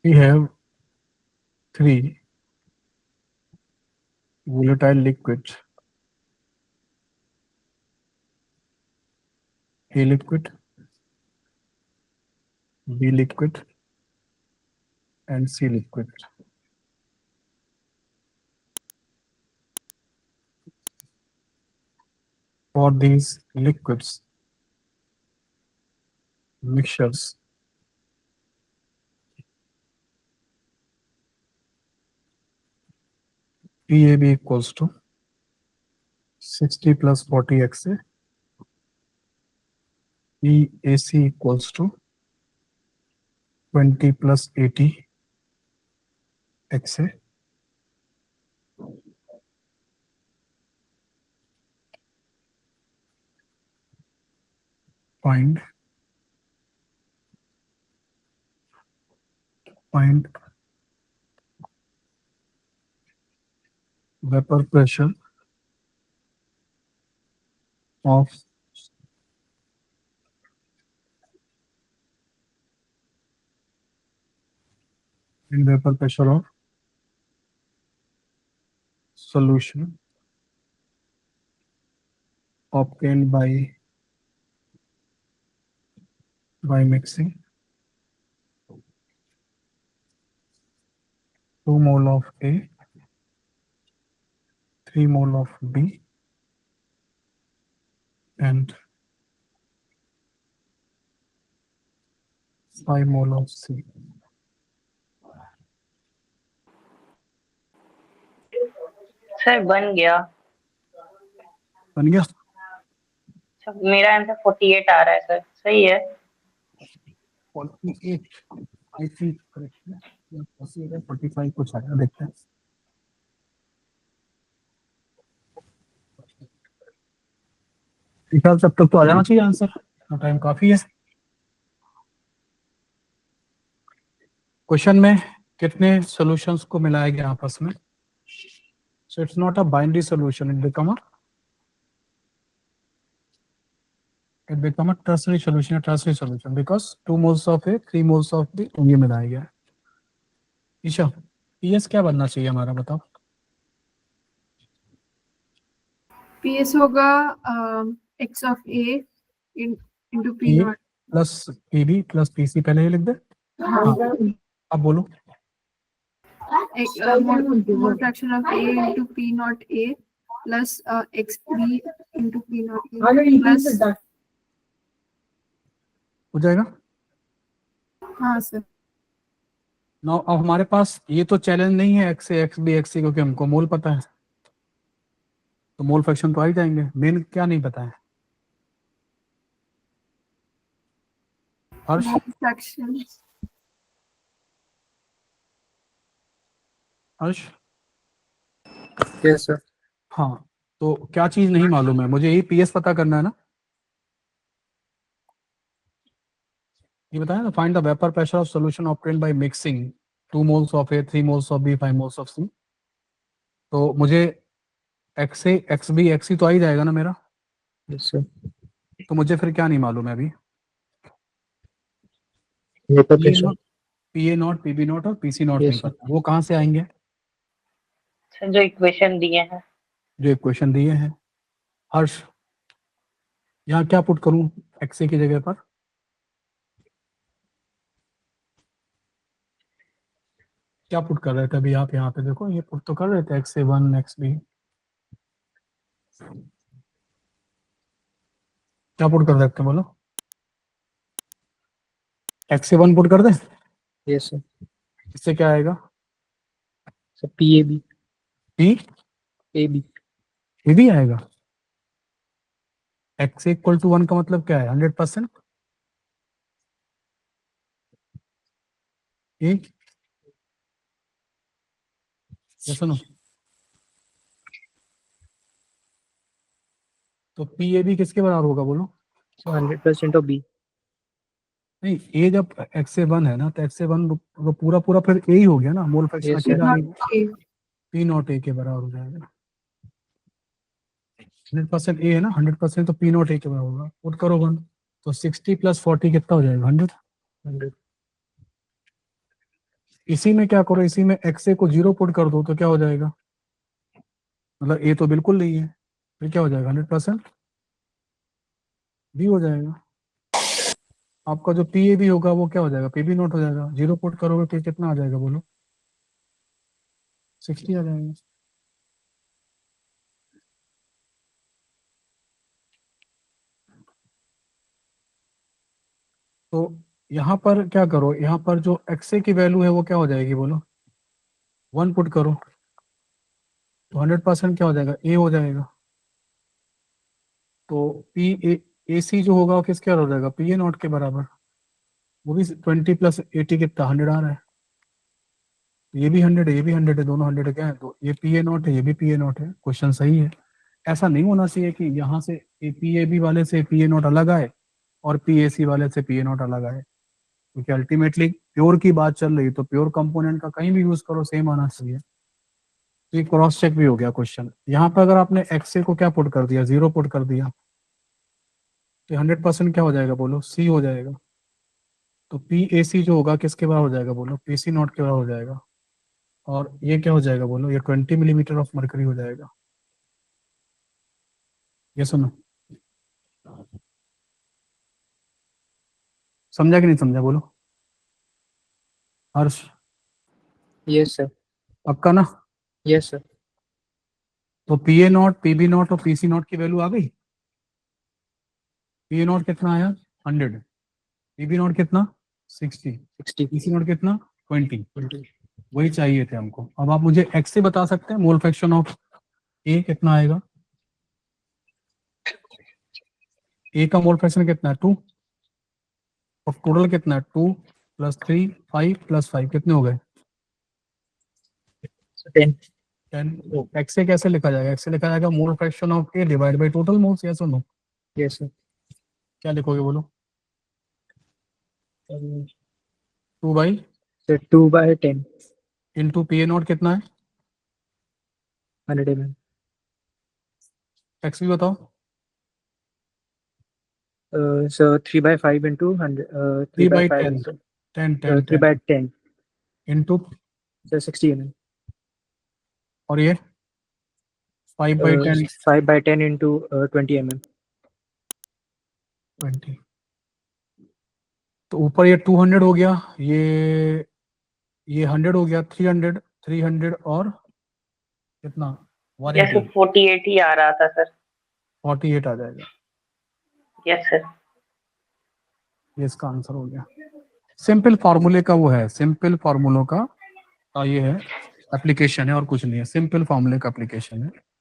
we have three volatile liquids: A liquid, B liquid, and C liquid. For these liquids mixtures, PAB equals to 60 plus 40 XA, PAC equals to 20 plus 80 XA, find vapor pressure of solution obtained by mixing 2 mole of A, 3 mole of B, and 5 mole of C. Sir बन गया। बन गया? मेरा answer 48 आ रहा है sir, सही है? 48 I think correct है या 45 कुछ आया, देखते हैं। ठीक है, सब तक तो आ जाना चाहिए आंसर, टाइम काफी है। क्वेश्चन में कितने सॉल्यूशंस को मिलाया गया आपस में? So it's not a binary solution, it become a tertiary solution because 2 moles of A, 3 moles of B ये मिलाया गया है। ईशा, PS क्या बनना चाहिए हमारा, बताओ। PS होगा x of A into P naught plus PB plus PC, पहले ही लिख दे। हाँ, अब बोलो। mole fraction of A into P naught A plus XB into P naught A plus, हो जाएगा? हाँ सर। नाउ अब हमारे पास ये तो चैलेंज नहीं है x A x B x सी, क्योंकि हमको मोल पता है, तो मोल फ्रैक्शन तो आ ही जाएंगे। मेन क्या नहीं पता है? हर्ष, हर्ष यस सर। हाँ, तो क्या चीज नहीं मालूम है मुझे? यही पीएस पता करना है ना, ये बताया ना। Find the vapour pressure of solution obtained by mixing 2 moles of A, 3 moles of B, 5 moles of C. तो मुझे x A x B x C तो आ ही जाएगा ना मेरा। Yes sir. तो मुझे फिर क्या नहीं मालूम है अभी? Vapour pressure, P A not, PB not और पीसी नॉट Yes, नहीं पता। वो कहाँ से आएंगे? सर जो इक्वेशन दिए हैं। जो इक्वेशन दिए हैं। हर्ष, यहाँ क्या पुट करूं एक्स ए की जगह पर? क्या पुट कर रहे थे अभी आप? यहाँ पे देखो, ये पुट तो कर रहे थे एक्स ए वन एक्स बी। क्या पुट कर रहे थे बोलो? एक्स ए वन पुट कर दे। Yes sir. इससे क्या आएगा? सर PAB, पी AB, ये भी आएगा। एक्स इक्वल टू 1 का मतलब क्या है? 100%। सुनो, तो पी ए बी किसके बराबर होगा बोलो? Sir 100% of B। नहीं, ए जब एक्स ए वन है ना, तो एक्स ए वन तो पूरा पूरा फिर ए ही हो गया ना। Mole fraction Yes, sir. अकेला पी नॉट ए के बराबर हो जाएगा। 100% ए है ना, 100% तो पी नॉट ए के बराबर होगा। पुट करो 1, तो 60 प्लस 40 कितना हो जाएगा? 100। 100। इसी में क्या करो, इसी में XA को 0 पुट कर दो तो क्या हो जाएगा, मतलब A तो बिल्कुल नहीं है, फिर क्या हो जाएगा 100% B हो जाएगा। आपका जो PAB होगा वो क्या हो जाएगा, PB नॉट हो जाएगा। 0 पुट करोगे तो कितना आ जाएगा बोलो, 60 आ जाएगा। तो यहाँ पर क्या करो, यहाँ पर जो XA की वैल्यू है वो क्या हो जाएगी बोलो, 1 पुट करो तो 100% क्या हो जाएगा, A हो जाएगा। तो AC जो होगा वो किसके बराबर हो जाएगा, PA नॉट के बराबर। वो भी 20 + 80 कितना 100 आ रहा है। ये भी 100 है, ये भी 100 है, दोनों 100 क्या है, तो ये PA नॉट है, ये भी PA नॉट है। क्वेश्चन सही है। ऐसा नहीं होना चाहिए कि यहाँ से PAB वाले से PA नॉट अलग आए और PAC वाले से PA नॉट अलग आए, क्योंकि अल्टीमेटली प्योर की बात चल रही है तो प्योर कंपोनेंट का कहीं भी यूज करो सेम आना चाहिए। तो ये क्रॉस चेक भी हो गया क्वेश्चन। यहाँ पर अगर आपने XA को क्या पुट कर दिया, 0 पुट कर दिया तो 100% क्या हो जाएगा बोलो, C हो जाएगा। तो PAC जो होगा किसके बराबर हो जाएगा बोलो, PC नॉट के बराबर हो जाएगा। और ये क्या हो जाएगा बोलो, ये 20 मिलीमीटर ऑफ मरकरी हो जाएगा। ये सुनो, समझा कि नहीं समझा बोलो हर्ष, Yes sir. पक्का ना। Yes sir. तो PA नॉट, PB नॉट और PC नॉट की वैल्यू आ गई। PA नॉट कितना आया 100, PB नॉट कितना 60, 60. PC नॉट कितना 20। 20. वही चाहिए थे हमको। अब आप मुझे X से बता सकते हैं मोल फ्रैक्शन ऑफ A कितना आएगा। A का मोल फ्रैक्शन कितना है 2, और टोटल कितना है 2 + 3 5 + 5 कितने हो गए So 10. 10। तो X से कैसे लिखा जाएगा, X से लिखा जाएगा mole fraction of A divide by total moles. Yes और नो, Yes sir. क्या लिखोगे बोलो, 2 So 2/10. इंटू PA नॉट कितना है, 100 mm. X भी बताओ। So 3/5 into 100. 3/5 3/10 into 10 10 10 3/10. Into, So 60 mm. और ये 5/10 5/10 into 20 mm. 20। तो ऊपर ये 200 हो गया, ये 100 हो गया, 300 300 और कितना यस 180, 48 ही आ रहा था सर। 48 आ जाएगा। Yes sir. ये इसका आंसर हो गया। सिंपल फार्मूले का वो है, सिंपल फार्मूलों का ये है एप्लीकेशन है और कुछ नहीं है, सिंपल फार्मूले का एप्लीकेशन है।